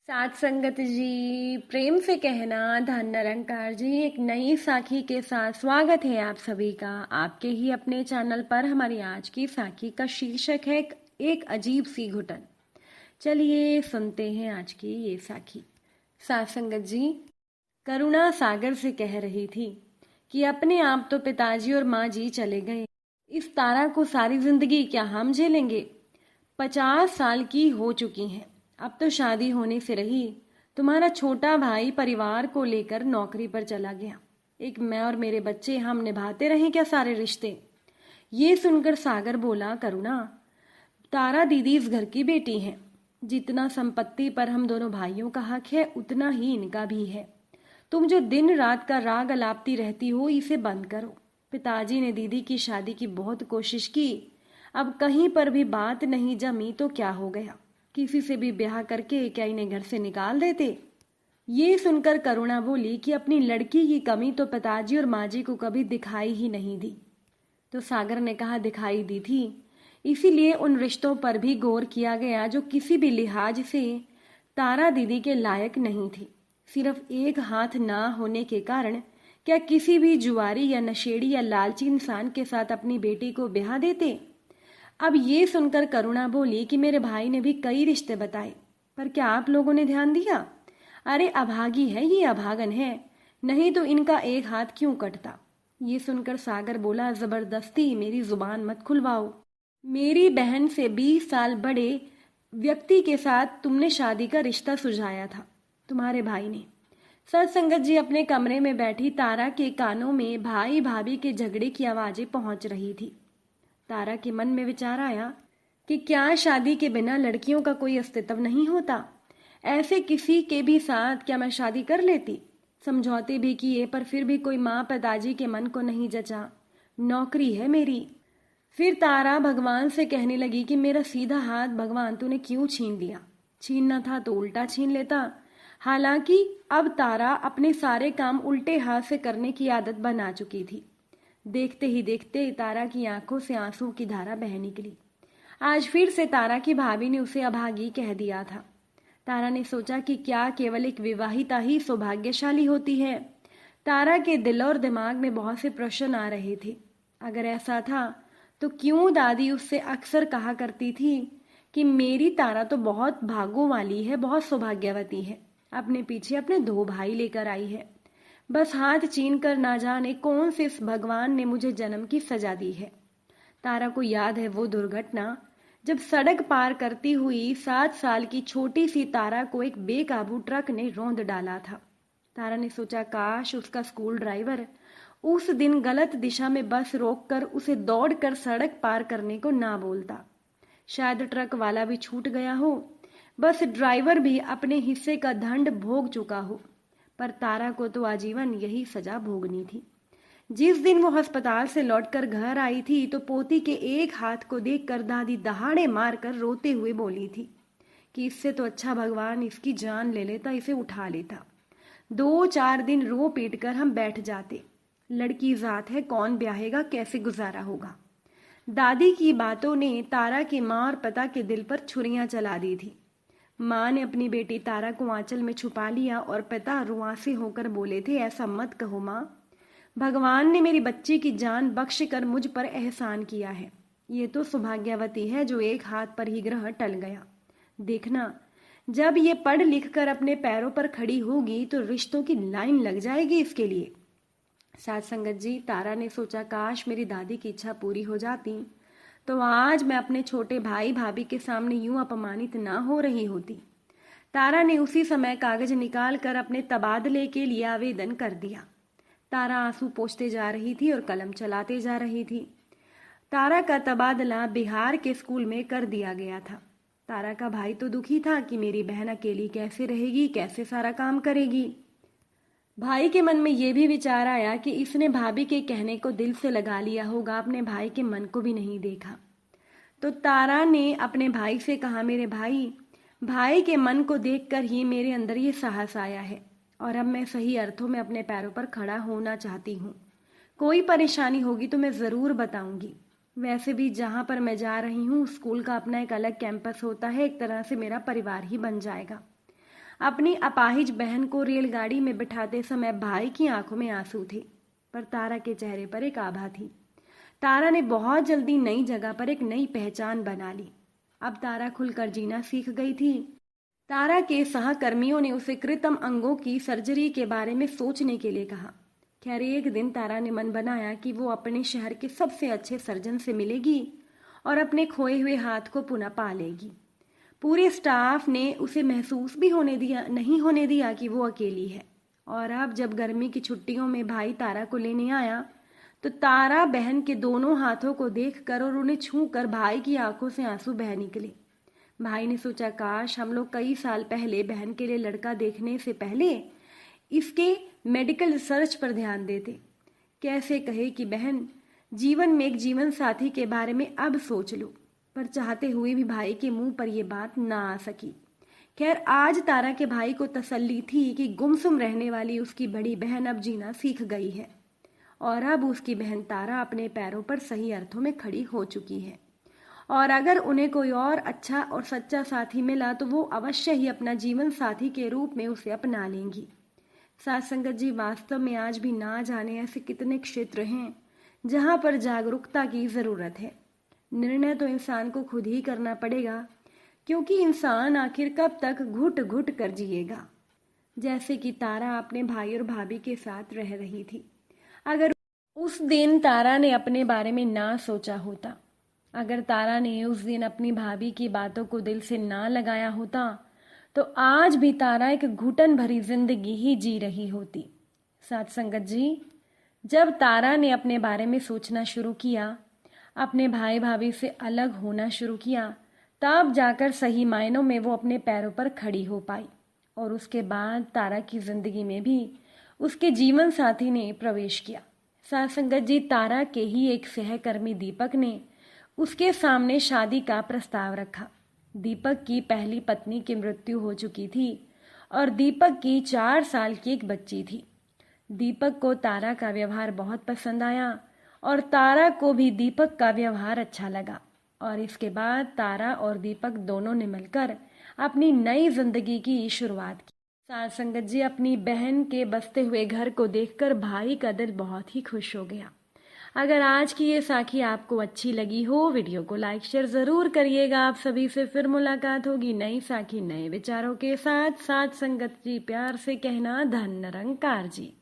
साथ संगत जी, प्रेम से कहना धन निरंकार जी, एक नई साखी के साथ स्वागत है आप सभी का आपके ही अपने चैनल पर। हमारी आज की साखी का शीर्षक है एक अजीब सी घुटन। चलिए सुनते हैं आज की ये साखी। साथ संगत जी, करुणा सागर से कह रही थी कि अपने आप तो पिताजी और माँ जी चले गए, इस तारा को सारी जिंदगी क्या हम झेलेंगे। 50 साल की हो चुकी हैं, अब तो शादी होने से रही। तुम्हारा छोटा भाई परिवार को लेकर नौकरी पर चला गया, एक मैं और मेरे बच्चे, हम निभाते रहें क्या सारे रिश्ते। ये सुनकर सागर बोला, करुणा, तारा दीदी इस घर की बेटी हैं, जितना संपत्ति पर हम दोनों भाइयों का हक है उतना ही इनका भी है। तुम जो दिन रात का राग अलापती रहती हो, इसे बंद करो। पिताजी ने दीदी की शादी की बहुत कोशिश की, अब कहीं पर भी बात नहीं जमी तो क्या हो गया, किसी से भी ब्याह करके क्या इन्हें घर से निकाल देते। ये सुनकर करुणा बोली कि अपनी लड़की की कमी तो पिताजी और माँ जी को कभी दिखाई ही नहीं दी। तो सागर ने कहा, दिखाई दी थी, इसीलिए उन रिश्तों पर भी गौर किया गया जो किसी भी लिहाज से तारा दीदी के लायक नहीं थी। सिर्फ एक हाथ ना होने के कारण क्या किसी भी जुआरी या नशेड़ी या लालची इंसान के साथ अपनी बेटी को ब्याह देते। अब ये सुनकर करुणा बोली कि मेरे भाई ने भी कई रिश्ते बताए, पर क्या आप लोगों ने ध्यान दिया। अरे अभागी है ये, अभागन है, नहीं तो इनका एक हाथ क्यों कटता। ये सुनकर सागर बोला, जबरदस्ती मेरी जुबान मत खुलवाओ। मेरी बहन से 20 साल बड़े व्यक्ति के साथ तुमने शादी का रिश्ता सुझाया था, तुम्हारे भाई ने। सत्संगत जी अपने कमरे में बैठी तारा के कानों में भाई भाभी के झगड़े की आवाजें पहुंच रही थी। तारा के मन में विचार आया कि क्या शादी के बिना लड़कियों का कोई अस्तित्व नहीं होता। ऐसे किसी के भी साथ क्या मैं शादी कर लेती। समझौते भी किए पर फिर भी कोई माँ पिताजी के मन को नहीं जचा। नौकरी है मेरी। फिर तारा भगवान से कहने लगी कि मेरा सीधा हाथ भगवान तूने क्यों छीन लिया, छीनना था तो उल्टा छीन लेता। हालांकि अब तारा अपने सारे काम उल्टे हाथ से करने की आदत बना चुकी थी। देखते ही देखते तारा की आंखों से आंसू की धारा बह निकली। आज फिर से तारा की भाभी ने उसे अभागी कह दिया था। तारा ने सोचा कि क्या केवल एक विवाहिता ही सौभाग्यशाली होती है। तारा के दिल और दिमाग में बहुत से प्रश्न आ रहे थे। अगर ऐसा था तो क्यों दादी उससे अक्सर कहा करती थी कि मेरी तारा तो बहुत भागों वाली है, बहुत सौभाग्यवती है, अपने पीछे अपने 2 भाई लेकर आई है। बस हाथ छीन कर ना जाने कौन से इस भगवान ने मुझे जन्म की सजा दी है। तारा को याद है वो दुर्घटना जब सड़क पार करती हुई 7 साल की छोटी सी तारा को एक बेकाबू ट्रक ने रौंद डाला था। तारा ने सोचा, काश उसका स्कूल ड्राइवर उस दिन गलत दिशा में बस रोककर उसे दौड़कर सड़क पार करने को ना बोलता। शायद ट्रक वाला भी छूट गया हो, बस ड्राइवर भी अपने हिस्से का दंड भोग चुका हो, पर तारा को तो आजीवन यही सजा भोगनी थी। जिस दिन वो अस्पताल से लौटकर घर आई थी तो पोती के एक हाथ को देखकर दादी दहाड़े मारकर रोते हुए बोली थी कि इससे तो अच्छा भगवान इसकी जान ले लेता, इसे उठा लेता। 2-4 दिन रो पीट कर हम बैठ जाते। लड़की जात है, कौन ब्याहेगा, कैसे गुजारा होगा। दादी की बातों ने तारा की माँ और पिता के दिल पर छुरियां चला दी थी। माँ ने अपनी बेटी तारा को आंचल में छुपा लिया और पिता रुआंसे होकर बोले थे, ऐसा मत कहो माँ, भगवान ने मेरी बच्ची की जान बख्श कर मुझ पर एहसान किया है। ये तो सौभाग्यवती है जो एक हाथ पर ही ग्रह टल गया। देखना, जब ये पढ़ लिख कर अपने पैरों पर खड़ी होगी तो रिश्तों की लाइन लग जाएगी इसके लिए। साथ संगत जी, तारा ने सोचा, काश मेरी दादी की इच्छा पूरी हो जाती तो आज मैं अपने छोटे भाई भाभी के सामने यूं अपमानित ना हो रही होती। तारा ने उसी समय कागज निकाल कर अपने तबादले के लिए आवेदन कर दिया। तारा आंसू पोंछते जा रही थी और कलम चलाते जा रही थी। तारा का तबादला बिहार के स्कूल में कर दिया गया था। तारा का भाई तो दुखी था कि मेरी बहन अकेली कैसे रहेगी, कैसे सारा काम करेगी। भाई के मन में यह भी विचार आया कि इसने भाभी के कहने को दिल से लगा लिया होगा, अपने भाई के मन को भी नहीं देखा। तो तारा ने अपने भाई से कहा, मेरे भाई, भाई के मन को देखकर ही मेरे अंदर ये साहस आया है और अब मैं सही अर्थों में अपने पैरों पर खड़ा होना चाहती हूँ। कोई परेशानी होगी तो मैं ज़रूर बताऊंगी। वैसे भी जहाँ पर मैं जा रही हूँ स्कूल का अपना एक अलग कैंपस होता है, एक तरह से मेरा परिवार ही बन जाएगा। अपनी अपाहिज बहन को रेलगाड़ी में बिठाते समय भाई की आंखों में आंसू थे, पर तारा के चेहरे पर एक आभा थी। तारा ने बहुत जल्दी नई जगह पर एक नई पहचान बना ली। अब तारा खुलकर जीना सीख गई थी। तारा के सहकर्मियों ने उसे कृत्रिम अंगों की सर्जरी के बारे में सोचने के लिए कहा। खैर, एक दिन तारा ने मन बनाया कि वो अपने शहर के सबसे अच्छे सर्जन से मिलेगी और अपने खोए हुए हाथ को पुनः पा लेगी। पूरे स्टाफ ने उसे महसूस भी नहीं होने दिया कि वो अकेली है। और अब जब गर्मी की छुट्टियों में भाई तारा को लेने आया तो तारा बहन के दोनों हाथों को देखकर और उन्हें छूकर भाई की आंखों से आंसू बह निकले। भाई ने सोचा, काश हम लोग कई साल पहले बहन के लिए लड़का देखने से पहले इसके मेडिकल रिसर्च पर ध्यान देते। कैसे कहे कि बहन, जीवन में एक जीवन साथी के बारे में अब सोच लो, पर चाहते हुए भी भाई के मुंह पर यह बात ना आ सकी। खैर, आज तारा के भाई को तसल्ली थी कि गुमसुम रहने वाली उसकी बड़ी बहन अब जीना सीख गई है और अब उसकी बहन तारा अपने पैरों पर सही अर्थों में खड़ी हो चुकी है। और अगर उन्हें कोई और अच्छा और सच्चा साथी मिला तो वो अवश्य ही अपना जीवन साथी के रूप में उसे अपना लेंगी। साथ संगत जी, वास्तव में आज भी ना जाने ऐसे कितने क्षेत्र हैं जहां पर जागरूकता की जरूरत है। निर्णय तो इंसान को खुद ही करना पड़ेगा, क्योंकि इंसान आखिर कब तक घुट घुट कर जिएगा। जैसे कि तारा अपने भाई और भाभी के साथ रह रही थी। अगर उस दिन तारा ने अपने बारे में ना सोचा होता, अगर तारा ने उस दिन अपनी भाभी की बातों को दिल से ना लगाया होता, तो आज भी तारा एक घुटन भरी जिंदगी ही जी रही होती। साथ संगत जी, जब तारा ने अपने बारे में सोचना शुरू किया, अपने भाई भाभी से अलग होना शुरू किया, तब जाकर सही मायनों में वो अपने पैरों पर खड़ी हो पाई। और उसके बाद तारा की जिंदगी में भी उसके जीवन साथी ने प्रवेश किया। साथ संगत जी, तारा के ही एक सहकर्मी दीपक ने उसके सामने शादी का प्रस्ताव रखा। दीपक की पहली पत्नी की मृत्यु हो चुकी थी और दीपक की 4 साल की एक बच्ची थी। दीपक को तारा का व्यवहार बहुत पसंद आया और तारा को भी दीपक का व्यवहार अच्छा लगा। और इसके बाद तारा और दीपक दोनों ने मिलकर अपनी नई जिंदगी की शुरुआत की। साथ संगत जी, अपनी बहन के बसते हुए घर को देखकर भाई का दिल बहुत ही खुश हो गया। अगर आज की ये साखी आपको अच्छी लगी हो, वीडियो को लाइक शेयर जरूर करिएगा। आप सभी से फिर मुलाकात होगी नई साखी नए विचारों के साथ। साथ संगत जी, प्यार से कहना, धन निरंकार जी।